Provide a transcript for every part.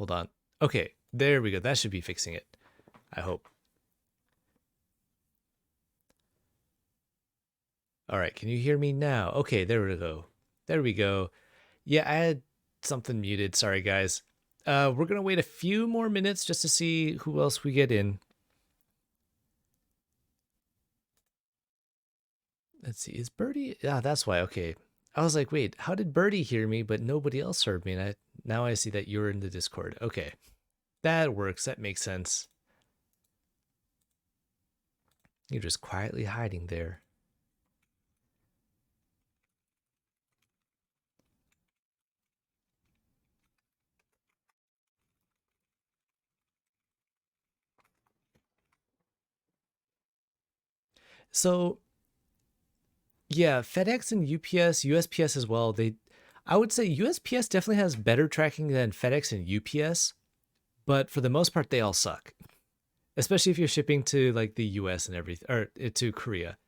Hold on. Okay, there we go. That should be fixing it, I hope. All right, can you hear me now? Okay, there we go. There we go. Yeah, I had something muted. Sorry, guys. We're gonna wait a few more minutes just to see who else we get in. Let's see. Is Birdie? Ah, that's why. Okay. I was like, wait, how did Birdie hear me, but nobody else heard me? And now I see that you're in the Discord. Okay, that works. That makes sense. You're just quietly hiding there. So yeah, FedEx and UPS, USPS as well. I would say USPS definitely has better tracking than FedEx and UPS, but for the most part, they all suck. Especially if you're shipping to like the US and everything, or to Korea.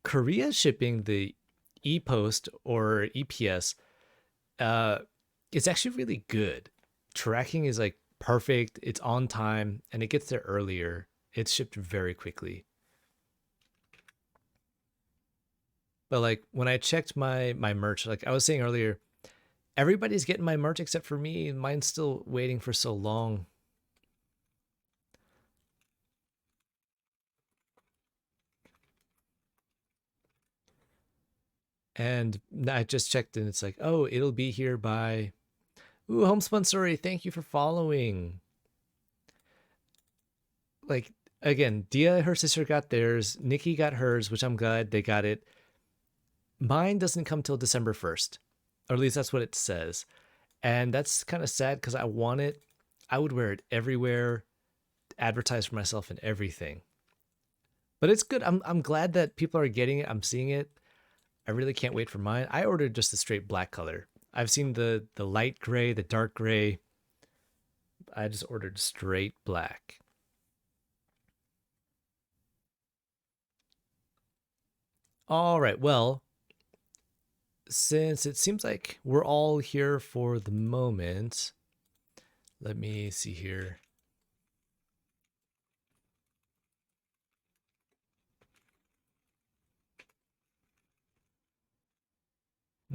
Korea shipping the e-post or EPS, uh, it's actually really good. Tracking is like perfect. It's on time and it gets there earlier. It's shipped very quickly. But like when I checked my merch, like I was saying earlier, everybody's getting my merch except for me, and mine's still waiting for so long. And I just checked and it's like, oh, it'll be here by Homespun Story, thank you for following. Like again, Dia, her sister got theirs, Nikki got hers, which I'm glad they got it. Mine doesn't come till December 1st. Or at least that's what it says. And that's kind of sad because I want it. I would wear it everywhere, advertise for myself and everything. But it's good. I'm glad that people are getting it. I'm seeing it. I really can't wait for mine. I ordered just the straight black color. I've seen the light gray, the dark gray. I just ordered straight black. All right. Well, since it seems like we're all here for the moment, let me see here.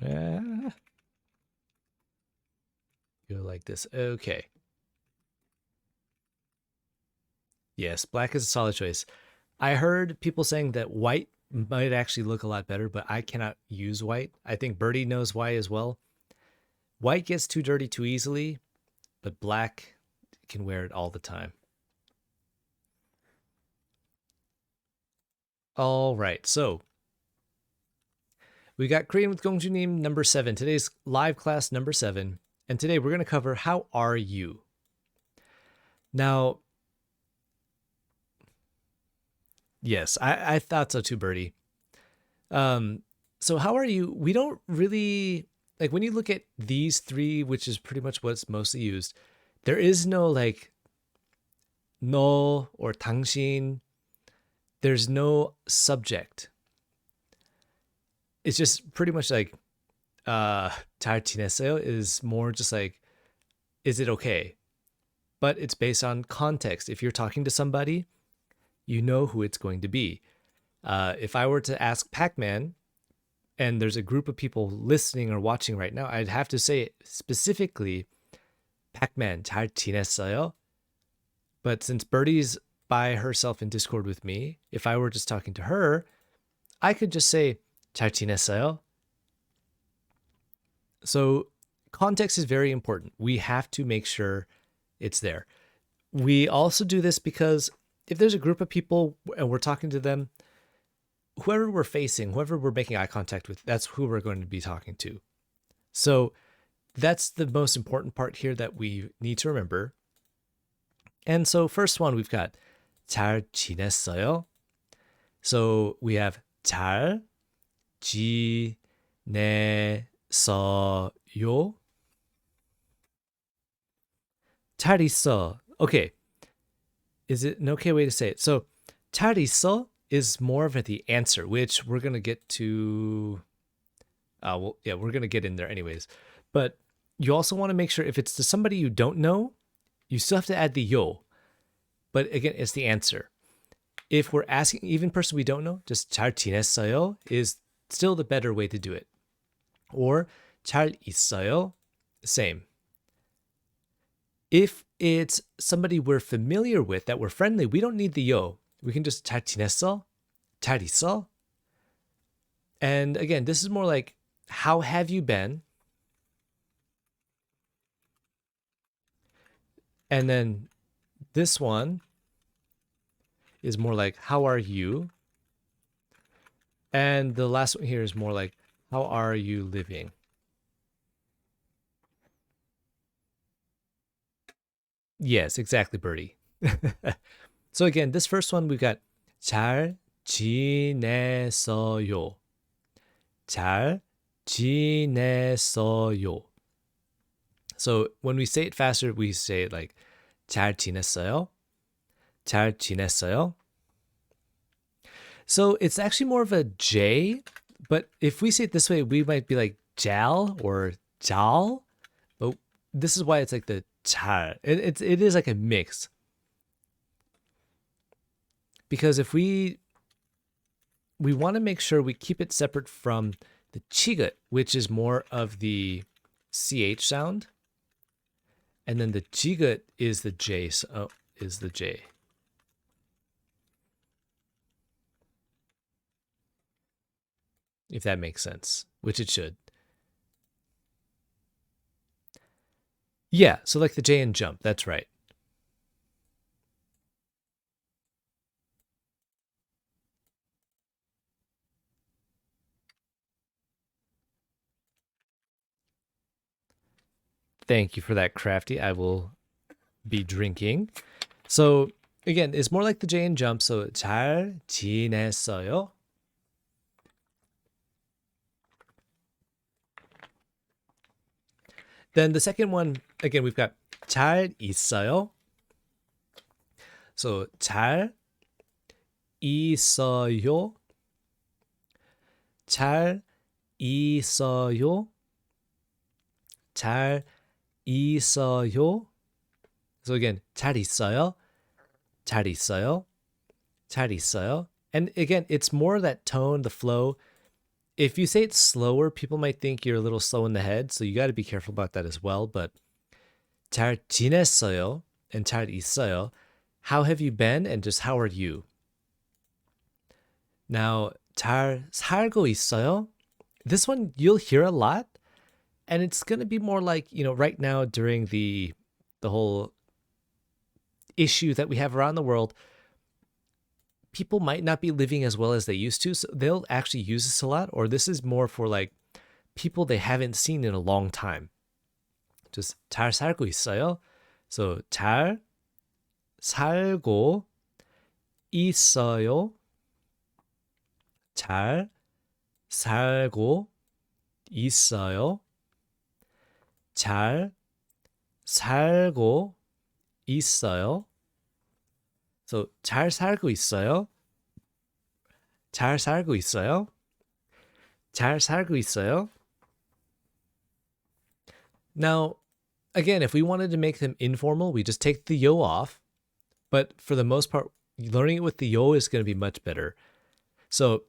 Ah, go like this. Okay. Yes, black is a solid choice. I heard people saying that white might actually look a lot better, but I cannot use white. I think Birdie knows why as well. White gets too dirty too easily, but black can wear it all the time. All right, so we got Korean with Gongjunim number 7. Today's live class number 7, and today we're going to cover how are you. Now, yes, I thought so too, Birdie. So how are you? We don't really like when you look at these three, which is pretty much what's mostly used. There is no like no or 당신. There's no subject. It's just pretty much like 잘 지냈어요 is more just like is it okay? But it's based on context. If you're talking to somebody, you know who it's going to be. If I were to ask Pac-Man, and there's a group of people listening or watching right now, I'd have to say specifically, Pac-Man, 잘 지냈어요? But since Birdie's by herself in Discord with me, if I were just talking to her, I could just say, 잘 지냈어요? So context is very important. We have to make sure it's there. We also do this because if there's a group of people and we're talking to them, whoever we're facing, whoever we're making eye contact with, that's who we're going to be talking to. So that's the most important part here that we need to remember. And so first one, we've got 잘 지냈어요? So we have 잘 지냈어요. 잘 있어. Okay. Is it an okay way to say it? So 잘 있어 is more of the answer, which we're going to get to. Well, yeah, we're going to get in there anyways. But you also want to make sure if it's to somebody you don't know, you still have to add the yo. But again, it's the answer. If we're asking even person we don't know, just 잘 지냈어요 is still the better way to do it. Or 잘 있어요, same. If it's somebody we're familiar with, that we're friendly, we don't need the yo. We can just 잘 지냈어, 잘 있어. And again, this is more like, how have you been? And then this one is more like, how are you? And the last one here is more like, how are you living? Yes, exactly, Birdie. So again, this first one, we've got 잘 지냈어요. 잘 지냈어요. So when we say it faster, we say it like 잘 지냈어요? 잘 지냈어요? So it's actually more of a J, but if we say it this way, we might be like jal or jal. But this is why it's like the 잘. It is like a mix. Because if we want to make sure we keep it separate from the chigut, which is more of the ch sound, and then the jigut is the j. Is the j. If that makes sense, which it should. Yeah, so like the J in jump, that's right. Thank you for that, Crafty. I will be drinking. So again, it's more like the J in jump. So 잘 지냈어요? Then the second one, again, we've got 잘 있어요. So 잘 있어요. 잘 있어요. 잘 있어요. So again, 잘 있어요. 잘 있어요. 잘 있어요. And again, it's more that tone, the flow. If you say it slower, people might think you're a little slow in the head, so you got to be careful about that as well. But 잘 지냈어요 and 잘 있어요. How have you been and just how are you? Now, 잘 살고 있어요. This one you'll hear a lot, and it's gonna be more like, right now during the whole issue that we have around the world, people might not be living as well as they used to, so they'll actually use this a lot. Or this is more for like people they haven't seen in a long time. Just 잘 살고 있어요. So 잘 살고 있어요. 잘 살고 있어요. 잘 살고 있어요. So 잘 살고 있어요. 잘 살고 있어요. 잘 살고 있어요. Now, again, if we wanted to make them informal, we just take the yo off. But for the most part, learning it with the yo is going to be much better. So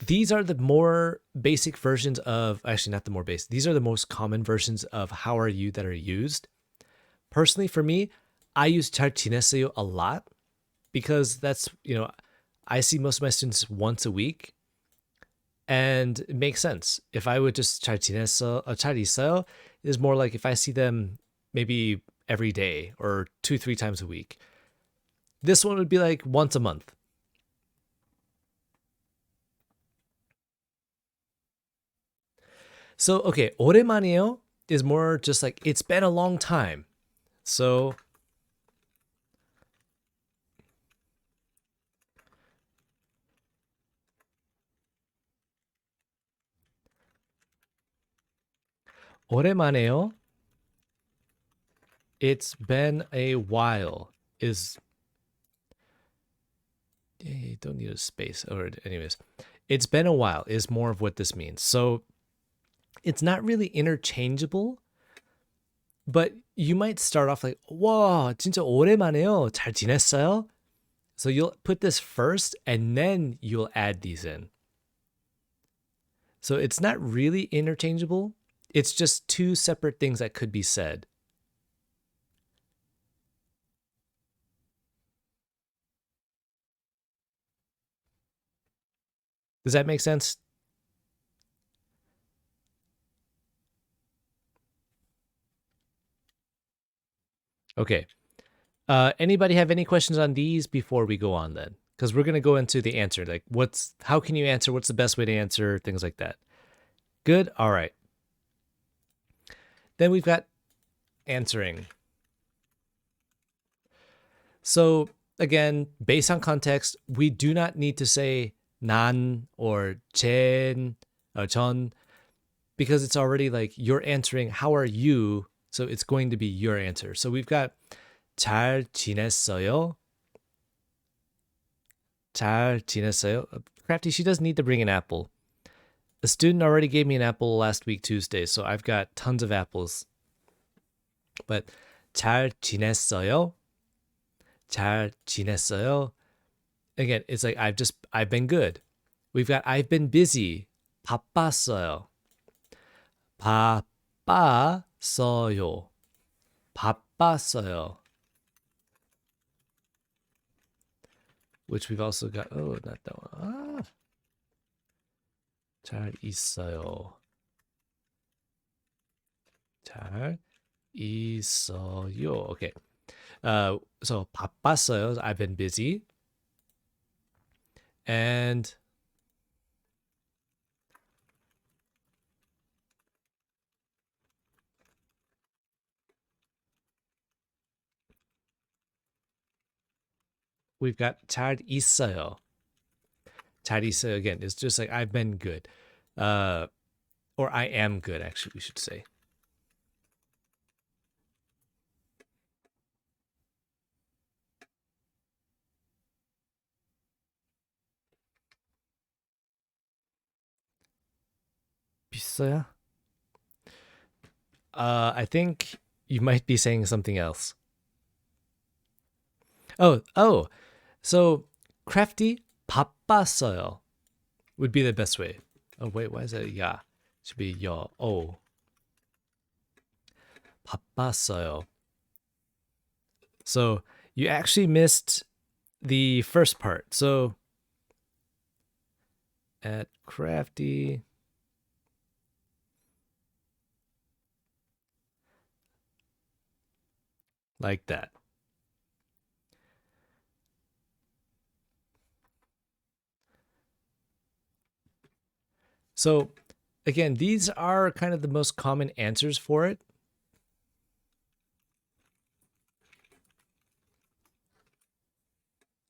these are the more basic versions of, actually not the more basic, these are the most common versions of how are you that are used. Personally, for me, I use 잘 지냈어요 a lot because that's, I see most of my students once a week. And it makes sense. If I would just 잘 지냈어, 잘 있어요 is more like if I see them maybe every day or 2-3 times a week. This one would be like once a month. So, okay, 오랜만이에요 is more just like it's been a long time. So, 오랜만이에요. It's been a while is, you don't need a space. Or anyways, it's been a while is more of what this means. So it's not really interchangeable. But you might start off like, 와, 진짜 오랜만에요. 잘 지냈어요? So you'll put this first and then you'll add these in. So it's not really interchangeable. It's just two separate things that could be said. Does that make sense? Okay. Anybody have any questions on these before we go on then? Because we're gonna go into the answer. Like, how can you answer? What's the best way to answer? Things like that. Good. All right. Then we've got answering. So again, based on context, we do not need to say 난 or 젠 or 전 because it's already like you're answering how are you, so it's going to be your answer. So we've got 잘 지냈어요? 잘 지냈어요? Crafty, she doesn't need to bring an apple. A student already gave me an apple last week Tuesday, so I've got tons of apples. But 잘 지냈어요? 잘 지냈어요? Again, it's like I've been good. We've got I've been busy. 바빴어요. 바빴어요. 바빴어요. Which we've also got. Oh, not that one. 잘 있어요. 잘 있어요. Okay. So 바빴어요. I've been busy. And we've got 잘 있어요. 잘 있어요 again. It's just like I've been good. Or I am good, actually, we should say. 비싸야? I think you might be saying something else. Oh. So crafty 바빴어요 would be the best way. Oh wait, why is that? Yeah, should be 여. Oh, 바빴어요. So you actually missed the first part. So at crafty. Like that. So again, these are kind of the most common answers for it.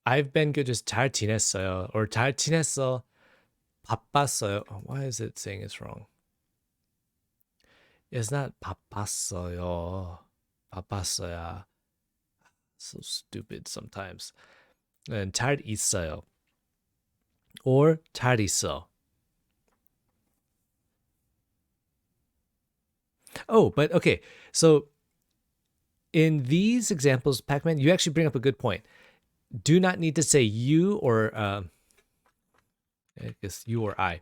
I've been good, just 잘 지냈어요 or 잘 지냈어. 바빴어요. Why is it saying it's wrong? It's not 바빴어요. 바빴어야. So stupid sometimes. And 잘 있어요. Or 잘 있어. Oh, but okay. So in these examples, Pac-Man, you actually bring up a good point. Do not need to say you or I guess you or I.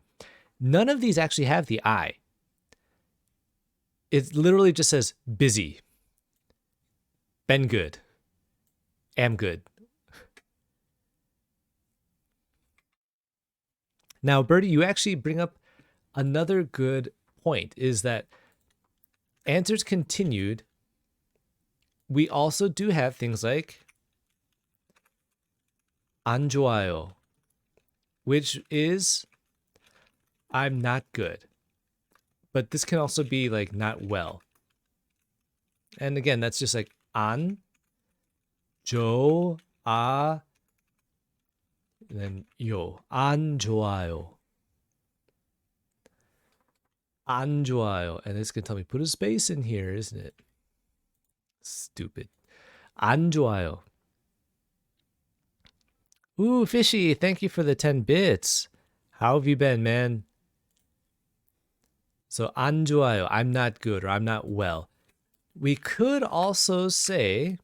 None of these actually have the I. It literally just says busy. Been good. Am good. Now, Bertie, you actually bring up another good point is that answers continued. We also do have things like 안 좋아요, which is I'm not good. But this can also be like not well. And again, that's just like 안 좋아 and then 요 안 좋아요. 안 좋아요. And it's gonna tell me put a space in here, isn't it? Stupid. 안 좋아요. Ooh, Fishy, thank you for the 10 bits. How have you been, man? So 안 좋아요, I'm not good or I'm not well. We could also say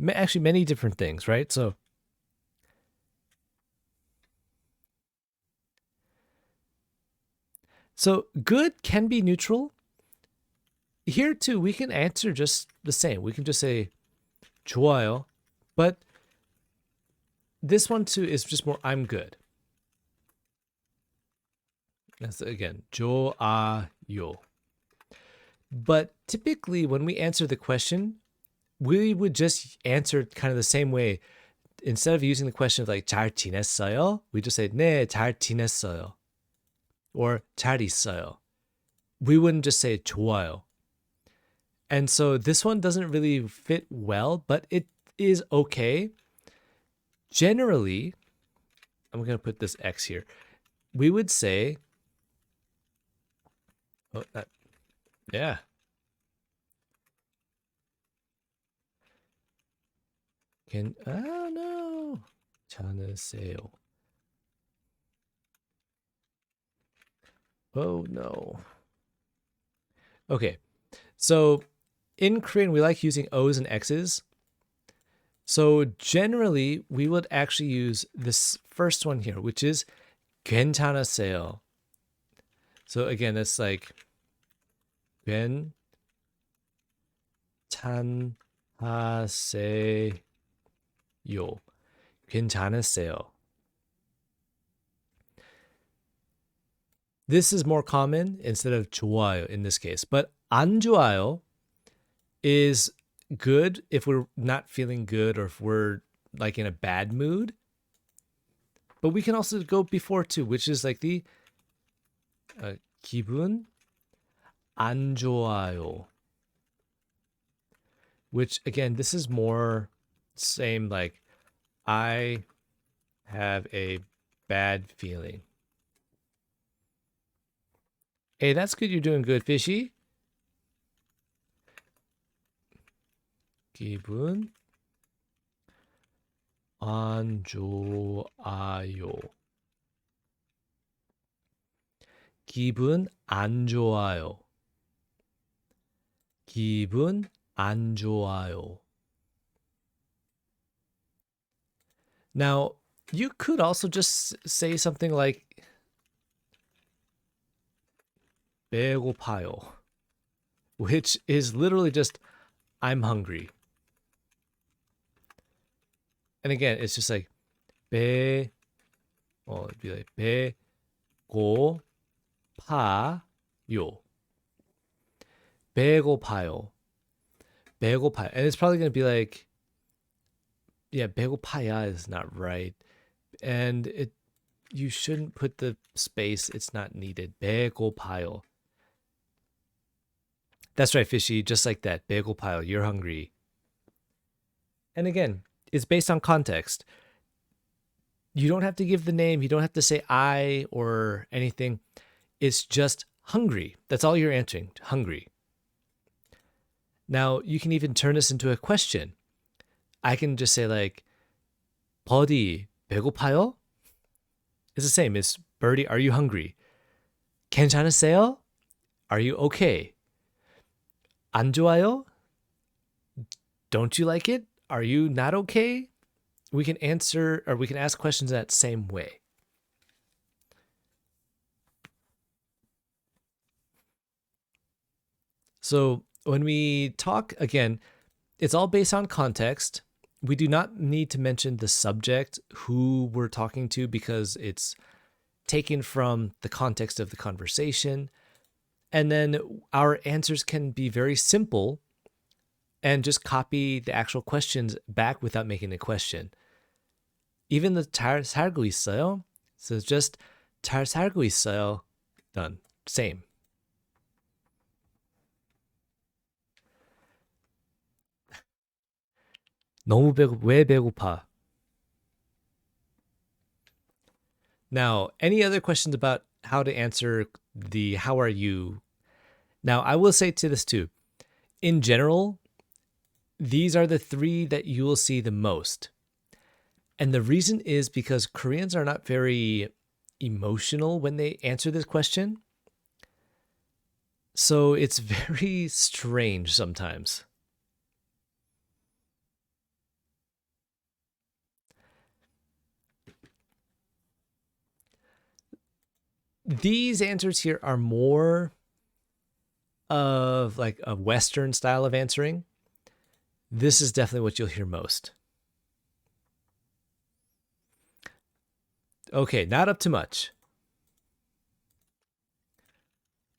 actually many different things, right? So good can be neutral. Here too, we can answer just the same. We can just say 좋아요, but this one too is just more I'm good. That's again 좋아요. But typically, when we answer the question, we would just answer kind of the same way. Instead of using the question of like 잘 지냈어요, we just say 네, 잘 지냈어요. Or 잘 있어요. We wouldn't just say 좋아요. And so this one doesn't really fit well, but it is okay. Generally, I'm going to put this X here. We would say, yeah. Oh no. 괜찮으세요. Oh no. Okay. So in Korean, we like using O's and X's. So generally, we would actually use this first one here, which is 괜찮으세요. So again, it's like 괜찮으세요. 괜찮으세요. This is more common instead of 좋아요 in this case. But 안 좋아요 is good if we're not feeling good or if we're like in a bad mood. But we can also go before too, which is like the 기분 안 좋아요. Which again, this is more same like I have a bad feeling. Hey, that's good. You're doing good, fishy. 기분 안 좋아요. 기분 안 좋아요. 기분 안 좋아요. Now, you could also just say something like 배고파요, which is literally just I'm hungry. And again, it's just like it'd be like 배고파요. 배고파요. 배고파요. And it's probably going to be like, yeah, 배고파야 is not right. And you shouldn't put the space. It's not needed. 배고파요. That's right, fishy. Just like that. 배고파요. You're hungry. And again, it's based on context. You don't have to give the name. You don't have to say I or anything. It's just hungry. That's all you're answering. Hungry. Now, you can even turn this into a question. I can just say like, 버디, 배고파요? It's the same. It's Birdie, are you hungry? 괜찮으세요? Are you okay? 안 좋아요? Don't you like it? Are you not okay? We can answer or we can ask questions that same way. So when we talk, again, it's all based on context. We do not need to mention the subject, who we're talking to, because it's taken from the context of the conversation. And then our answers can be very simple and just copy the actual questions back without making a question. Even the 잘 살고 있어요, so it's just 잘 살고 있어요. Done. Same. 왜 배고파? Now, any other questions about how to answer the how are you? Now, I will say to this too. In general, these are the three that you will see the most. And the reason is because Koreans are not very emotional when they answer this question. So it's very strange sometimes. These answers here are more of like a Western style of answering. This is definitely what you'll hear most. Okay, not up to much.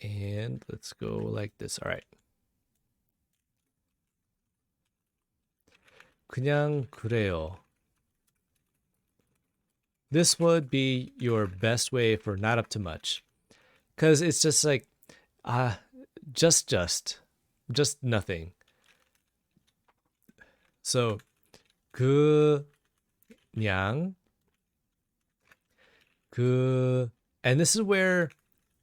And let's go like this. All right. 그냥 그래요. This would be your best way for not up to much. Because it's just like, uh, just nothing. So, 그냥, and this is where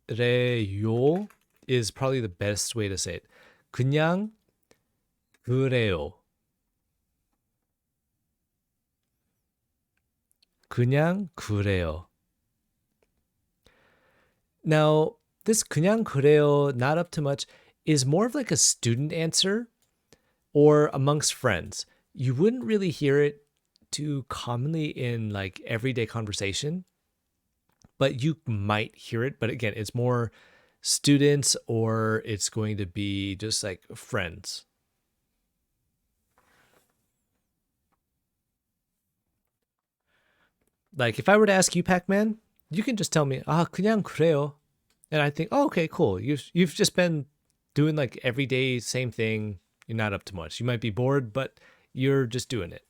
그래요 is probably the best way to say it. 그냥 그래요. 그냥 그래요. Now, this 그냥 그래요, not up to much, is more of like a student answer or amongst friends. You wouldn't really hear it too commonly in like everyday conversation, but you might hear it. But again, it's more students or it's going to be just like friends. Like if I were to ask you, Pac-Man, you can just tell me, 그냥 그래요. And I think, oh, okay, cool. You've just been doing like everyday same thing. You're not up to much. You might be bored, but you're just doing it.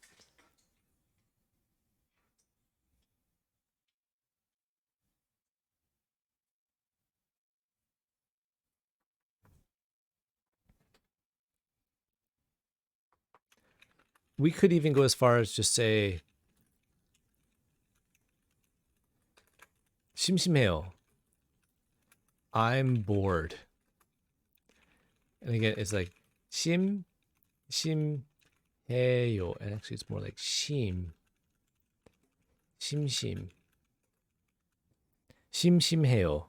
We could even go as far as just say 심심해요. I'm bored. And again, it's like 심심해요. And actually it's more like 심심. 심심해요.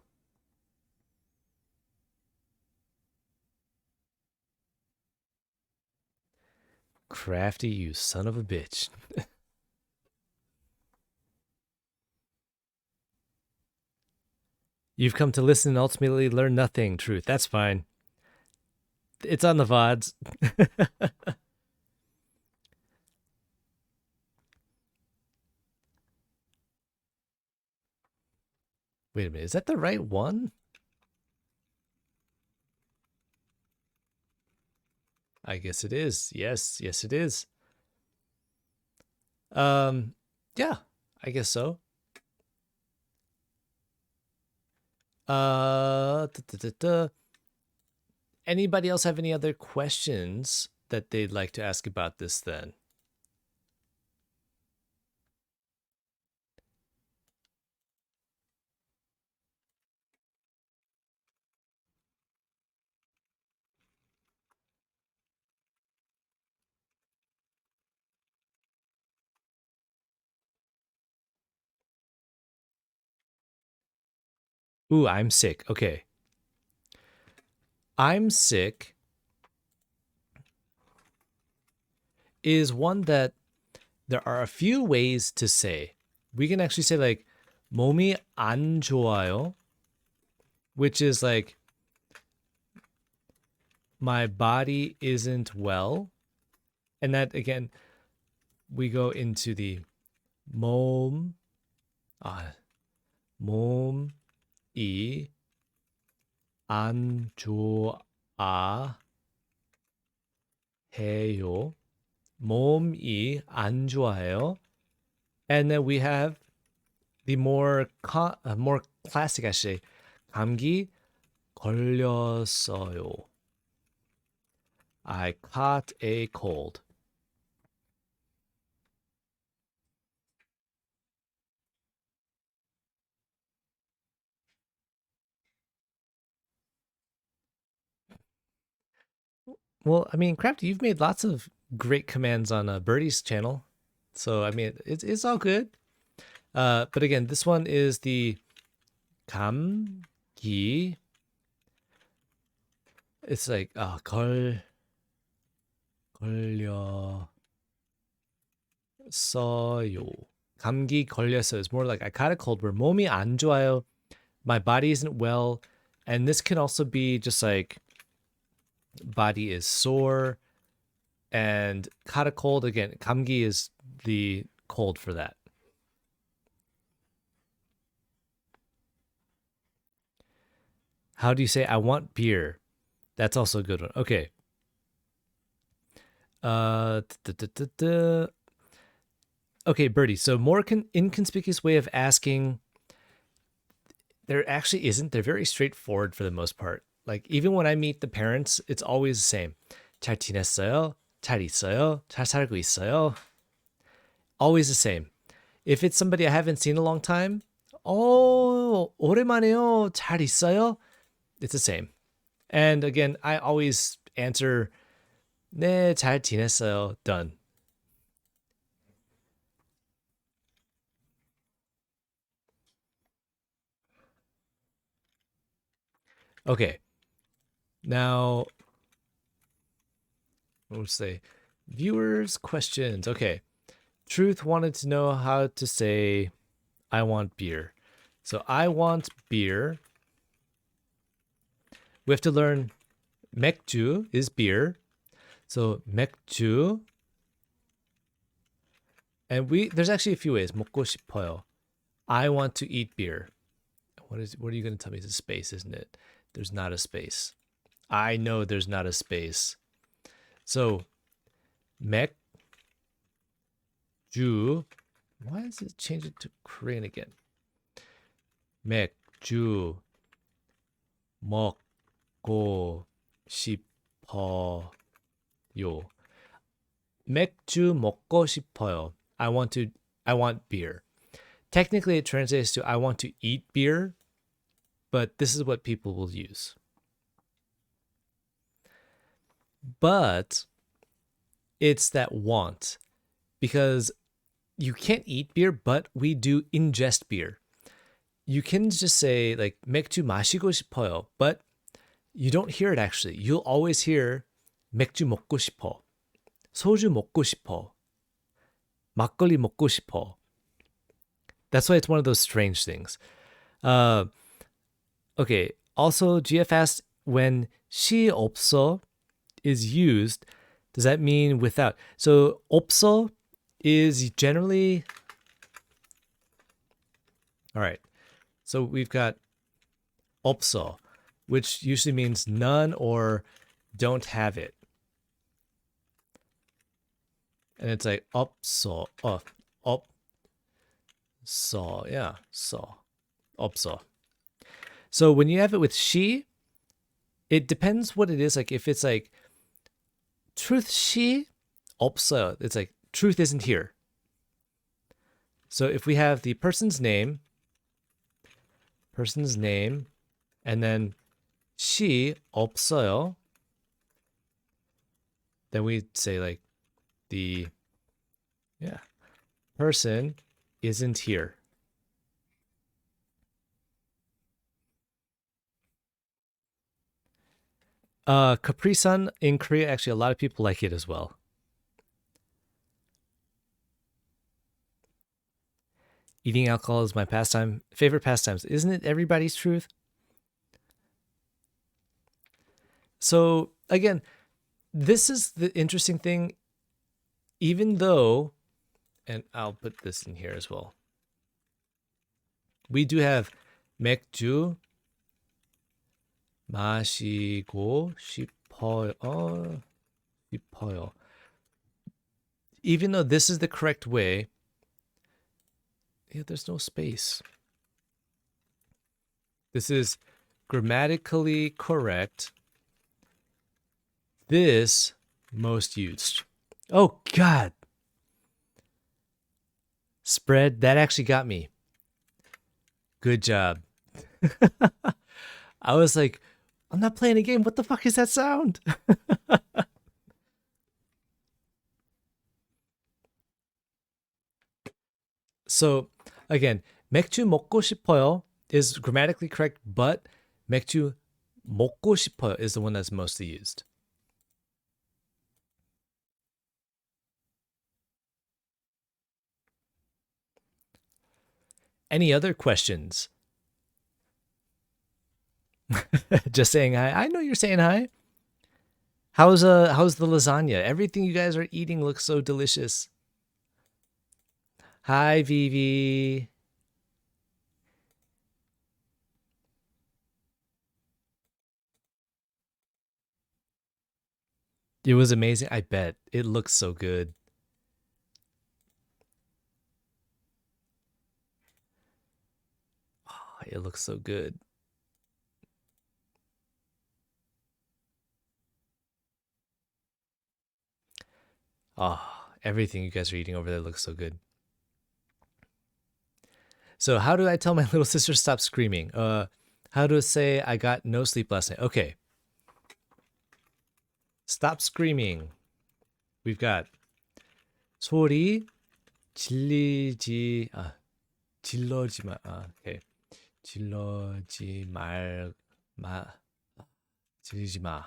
Crafty, you son of a bitch. You've come to listen and ultimately learn nothing. Truth. That's fine. It's on the VODs. Wait a minute. Is that the right one? I guess it is. Yes, it is. Yeah, I guess so. Anybody else have any other questions that they'd like to ask about this then? Ooh, I'm sick. Okay. I'm sick is one that there are a few ways to say. We can actually say like 몸이 안 좋아요, which is like my body isn't well. And that again, we go into the 몸, 몸이 안 좋아해요. 몸이 안 좋아해요. And then we have the more classic, actually. 감기 걸렸어요. I caught a cold. Well, I mean, Crafty, you've made lots of great commands on Birdie's channel. So, I mean, it's all good. But again, this one is the 감기 It's like 걸렸어요. 감기 걸렸어요. It's more like I caught a cold where 몸이 안 좋아요. My body isn't well. And this can also be just like body is sore and caught a cold. Again, 감기 is the cold for that. How do you say I want beer? That's also a good one. Okay. Uh, Okay, Birdie. So more inconspicuous way of asking. There actually isn't. They're very straightforward for the most part. Like even when I meet the parents, it's always the same. 잘 지냈어요? 잘 있어요? 잘 살고 있어요? Always the same. If it's somebody I haven't seen in a long time, 오랜만에요. 잘 있어요? It's the same. And again, I always answer 네, 잘 지냈어요. Done. Okay. Now, we'll say viewers' questions. Okay. Truth wanted to know how to say I want beer. So I want beer. We have to learn 맥주 is beer. So 맥주. And there's actually a few ways. 먹고 싶어요. I want to eat beer. What are you going to tell me? It's a space, isn't it? There's not a space. I know there's not a space. So 맥주. Why does it change it to Korean again? 맥주 먹고 싶어요. 맥주 먹고 싶어요. I want beer. Technically it translates to I want to eat beer, but this is what people will use. But it's that want because you can't eat beer, but we do ingest beer. You can just say like 맥주 마시고 싶어요, but you don't hear it actually. You'll always hear 맥주 먹고 싶어, 소주 먹고 싶어, 막걸리 먹고 싶어. That's why it's one of those strange things. Okay. Also, GF asked when 시 없어 is used, does that mean without? So 없어 is generally. All right. So we've got 없어, which usually means none or don't have it. And it's like 없어, 없어, yeah, so, 없어. So when you have it with she, it depends what it is. Like if it's like truth she 없어요, it's like truth isn't here. So if we have the person's name, and then she 없어요, then we say like the person isn't here. Capri Sun in Korea, actually a lot of people like it as well. Eating alcohol is my favorite pastimes. Isn't it everybody's truth? So again, this is the interesting thing. Even though, and I'll put this in here as well. We do have 맥주 마시고 싶어요. Even though this is the correct way, there's no space. This is grammatically correct. This most used. Oh God. Spread, that actually got me. Good job. I was like, I'm not playing a game. What the fuck is that sound? So again, 맥주 먹고 싶어요 is grammatically correct, but 맥주 먹고 싶어요 is the one that's mostly used. Any other questions? Just saying hi. I know you're saying hi. How's the lasagna? Everything you guys are eating looks so delicious. Hi, Vivi. It was amazing. I bet it looks so good. Oh, it looks so good. Oh, everything you guys are eating over there looks so good. So how do I tell my little sister stop screaming? How to say I got no sleep last night? Okay, stop screaming. We've got 소리 질리지 질러지 마. Okay, 질러지 마 질리지 마.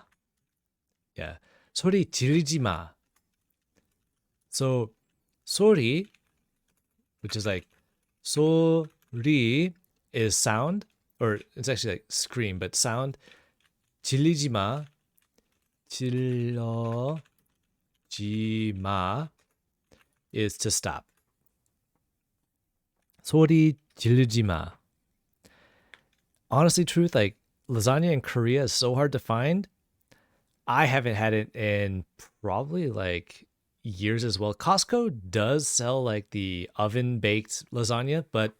Yeah, 소리 지르지 마. So 소리, which is like 소리 is sound, or it's actually like scream, but sound. 질리지 마, 질러지 마 is to stop. 소리 지르지 마. Honestly, truth, like lasagna in Korea is so hard to find. I haven't had it in probably like years as well. Costco does sell like the oven baked lasagna, but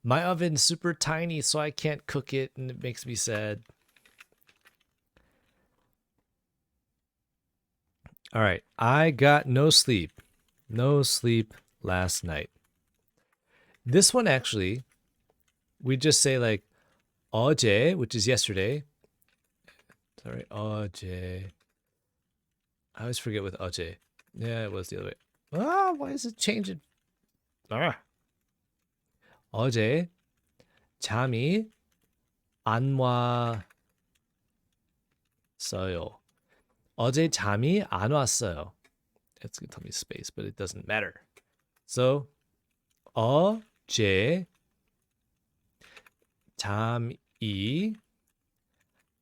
my oven's super tiny, so I can't cook it, and it makes me sad. All right, I got no sleep. No sleep last night. This one actually, we just say like 어제, which is yesterday. Sorry, 어제. I always forget with 어제. Yeah, it was the other way. Why is it changing? Ah. 어제 잠이 안 왔어요. 어제 잠이 안 왔어요. It's gonna tell me space, but it doesn't matter. So 어제 잠이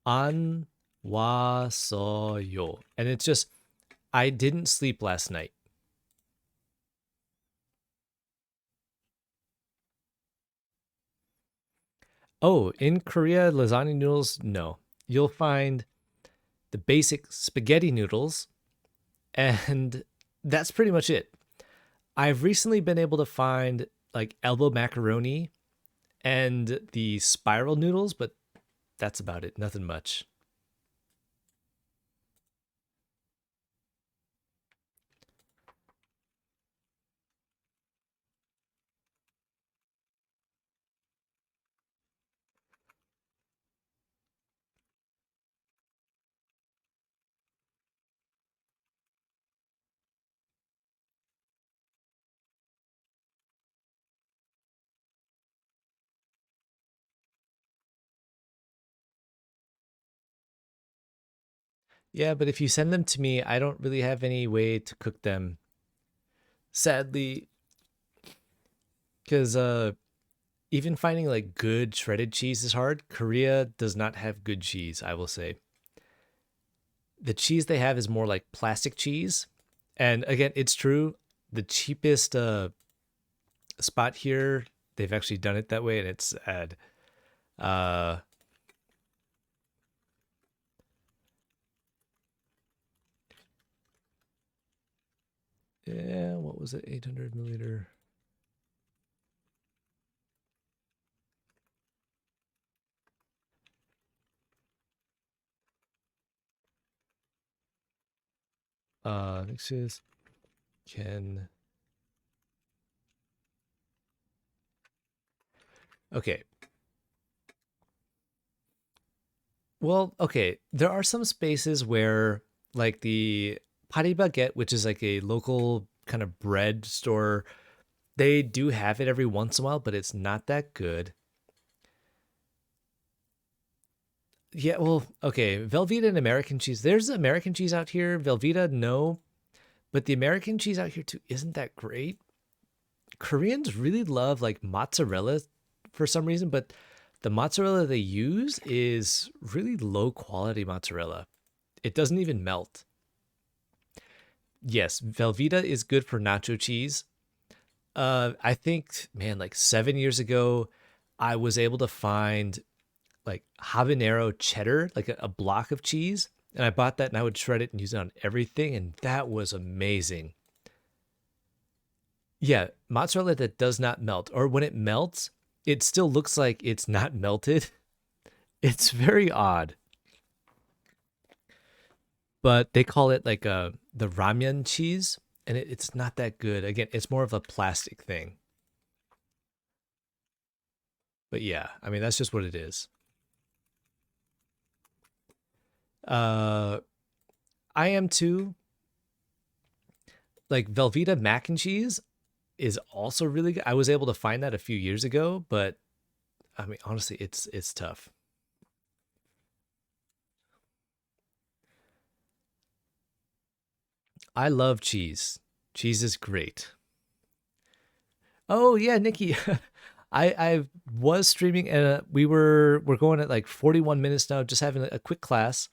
안 왔어요. And it's just I didn't sleep last night. Oh, in Korea, lasagna noodles, no. You'll find the basic spaghetti noodles, and that's pretty much it. I've recently been able to find like elbow macaroni and the spiral noodles, but that's about it. Nothing much. Yeah, but if you send them to me, I don't really have any way to cook them. Sadly, because even finding like good shredded cheese is hard. Korea does not have good cheese, I will say. The cheese they have is more like plastic cheese. And again, it's true. The cheapest spot here, they've actually done it that way, and it's sad. Uh, yeah, what was it? 800 milliliter. Mixes can. Okay. Well, okay. There are some spaces where, like the Paris Baguette, which is like a local kind of bread store, they do have it every once in a while, but it's not that good. Yeah, well, okay. Velveeta and American cheese. There's American cheese out here. Velveeta, no. But the American cheese out here too isn't that great. Koreans really love like mozzarella for some reason, but the mozzarella they use is really low quality mozzarella. It doesn't even melt. Yes, Velveeta is good for nacho cheese. I think, man, like 7 years ago, I was able to find like habanero cheddar, like a block of cheese. And I bought that and I would shred it and use it on everything. And that was amazing. Yeah, mozzarella that does not melt, or when it melts, it still looks like it's not melted. It's very odd, but they call it like the ramen cheese, and it's not that good. Again, it's more of a plastic thing. But yeah, I mean that's just what it is. Uh, I am too. Like Velveeta mac and cheese is also really good. I was able to find that a few years ago, but I mean honestly, it's tough. I love cheese. Cheese is great. Oh yeah, Nikki. I was streaming and we're going at like 41 minutes now, just having a quick class.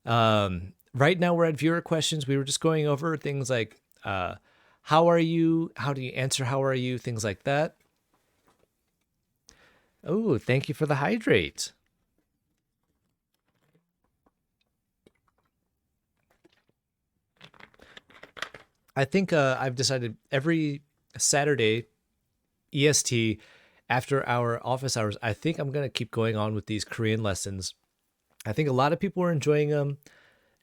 Right now we're at viewer questions. We were just going over things like how are you? How do you answer how are you? Things like that. Oh, thank you for the hydrate. I think I've decided every Saturday EST after our office hours, I think I'm gonna keep going on with these Korean lessons. I think a lot of people are enjoying them,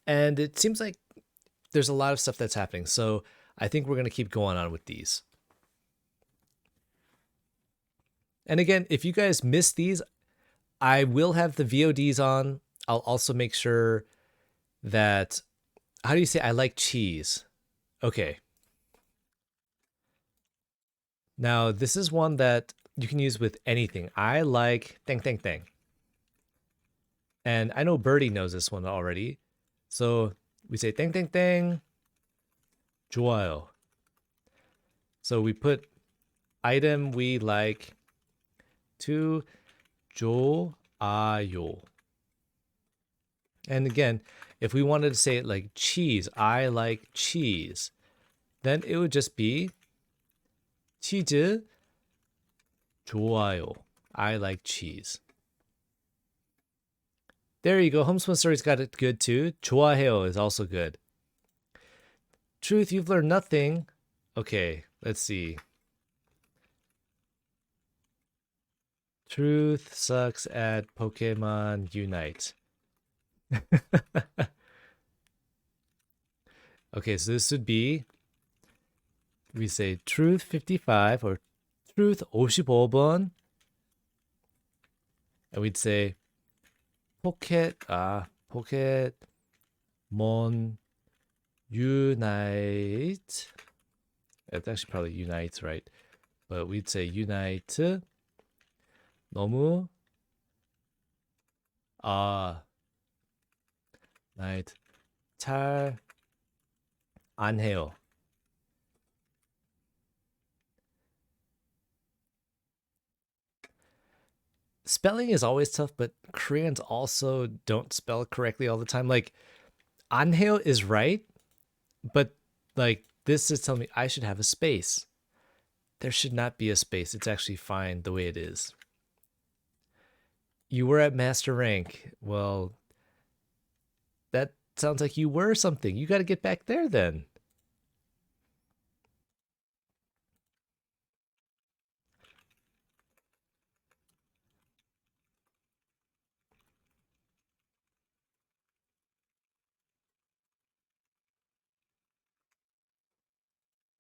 and it seems like there's a lot of stuff that's happening. So I think we're gonna keep going on with these. And again, if you guys miss these, I will have the VODs on. I'll also make sure that how do you say I like cheese? Okay. Now this is one that you can use with anything. I like thing thing thing. And I know Birdie knows this one already. So we say thing thing thing 좋아요. So we put item we like to 좋아요. And again, if we wanted to say it like cheese, I like cheese, then it would just be 치즈 좋아요. I like cheese. There you go. Homespun Story's got it good too. 좋아해요 is also good. Truth, you've learned nothing. Okay, let's see. Truth sucks at Pokemon Unite. Okay, so this would be we say truth 55 or truth 55번. And we'd say Pokemon Unite. It's actually probably unites, right? But we'd say unite 너무 아 night 잘 안 해요. Spelling is always tough, but Koreans also don't spell correctly all the time. Like 안 해요 is right, but like this is telling me I should have a space. There should not be a space. It's actually fine the way it is. You were at master rank. Well, that sounds like you were something. You got to get back there then.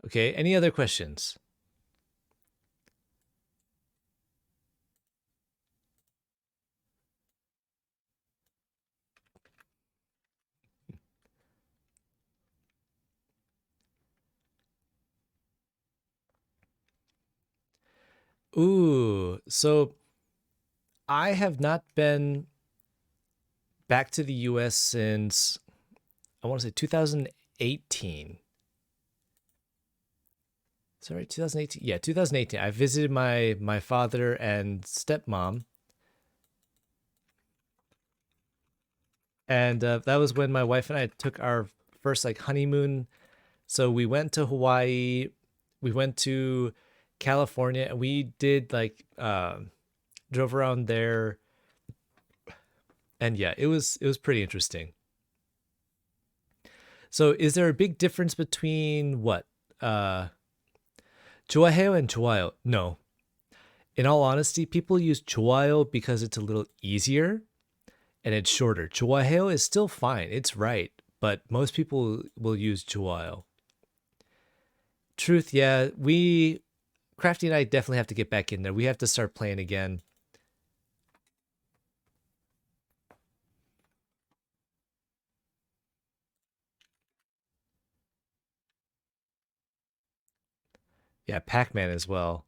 Okay, any other questions? Ooh, so I have not been back to the US since I want to say 2018. Sorry, 2018. Yeah, 2018. I visited my father and stepmom, and that was when my wife and I took our first like honeymoon. So we went to Hawaii, we went to California, and we did like drove around there, and yeah, it was pretty interesting. So is there a big difference between what Chuaheo and Chuayo? No. In all honesty, people use Chuayo because it's a little easier and it's shorter. Chuaheo is still fine. It's right, but most people will use Chuayo. Truth, yeah, we Crafty and I definitely have to get back in there. We have to start playing again. Yeah, Pac-Man as well.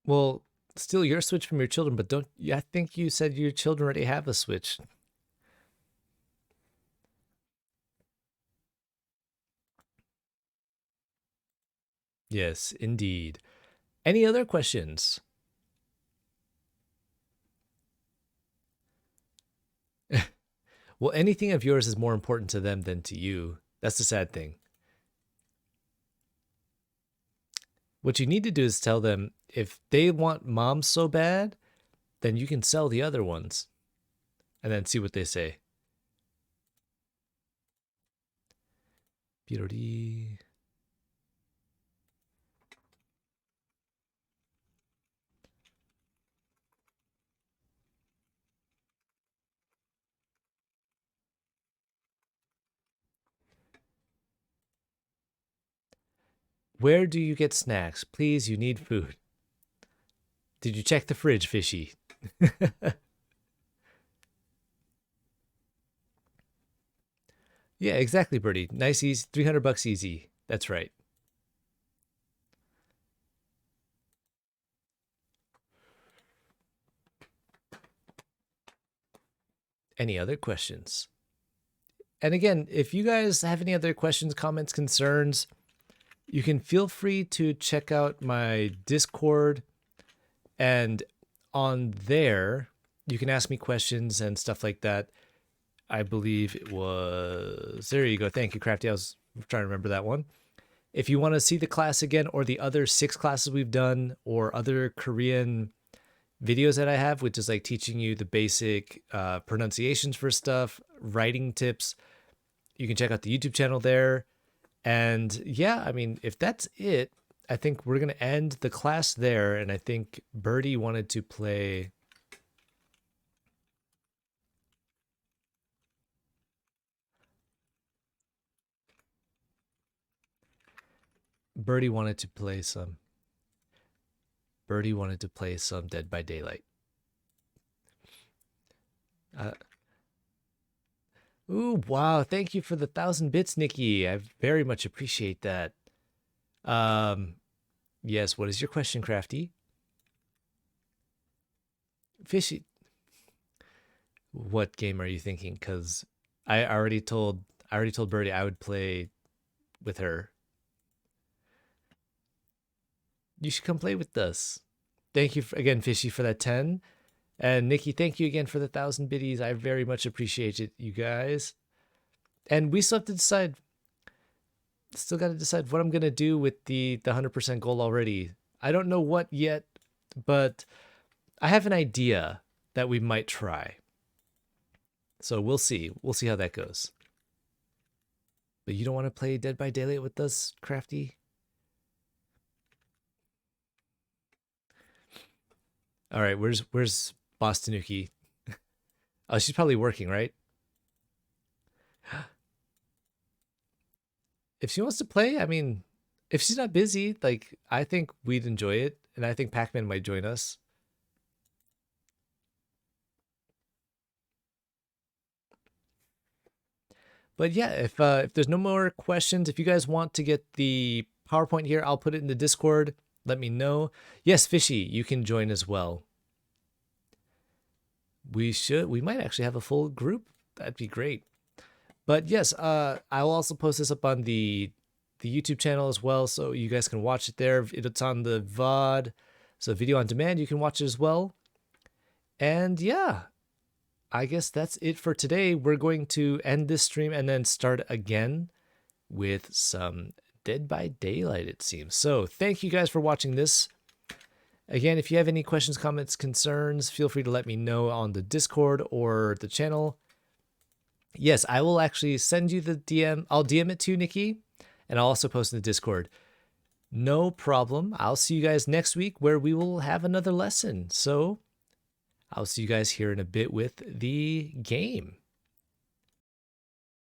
Well, steal your Switch from your children, but don't. Yeah, I think you said your children already have a Switch. Yes, indeed. Any other questions? Well, anything of yours is more important to them than to you. That's the sad thing. What you need to do is tell them if they want mom so bad, then you can sell the other ones and then see what they say. Pirori. Where do you get snacks? Please, you need food. Did you check the fridge, fishy? Yeah, exactly, Birdie. Nice, easy. 300 bucks easy. That's right. Any other questions? And again, if you guys have any other questions, comments, concerns, you can feel free to check out my Discord. And on there, you can ask me questions and stuff like that. I believe it was. There you go. Thank you, Crafty. I was trying to remember that one. If you want to see the class again or the other 6 classes we've done or other Korean videos that I have, which is like teaching you the basic pronunciations for stuff, writing tips, you can check out the YouTube channel there. And yeah, I mean, if that's it, I think we're going to end the class there. And I think Birdie wanted to play. Birdie wanted to play some. Birdie wanted to play some Dead by Daylight. Uh, ooh, wow! Thank you for the 1,000 bits, Nikki. I very much appreciate that. Um, yes. What is your question, Crafty? Fishy. What game are you thinking? Because I already told Birdie I would play with her. You should come play with us. Thank you again, Fishy, for that 10. And Nikki, thank you again for the 1,000 biddies. I very much appreciate it, you guys. And we still have to decide. Still got to decide what I'm gonna do with the 100% goal already. I don't know what yet, but I have an idea that we might try. So we'll see. We'll see how that goes. But you don't want to play Dead by Daylight with us, Crafty? All right. Where's Boss Tanuki? Oh, she's probably working, right? If she wants to play, I mean, If she's not busy, like I think we'd enjoy it, and I think Pac-Man might join us. But yeah, if there's no more questions, if you guys want to get the PowerPoint here, I'll put it in the Discord. Let me know. Yes, Fishy, you can join as well. We might actually have a full group. That'd be great. But yes, I'll also post this up on the YouTube channel as well, so you guys can watch it there. It's on the VOD, so video on demand. You can watch it as well. And yeah, I guess that's it for today. We're going to end this stream and then start again with some Dead by Daylight, it seems. So thank you guys for watching this. Again, if you have any questions, comments, concerns, feel free to let me know on the Discord or the channel. Yes, I will actually send you the DM. I'll DM it to you, Nikki, and I'll also post in the Discord. No problem. I'll see you guys next week where we will have another lesson. So I'll see you guys here in a bit with the game.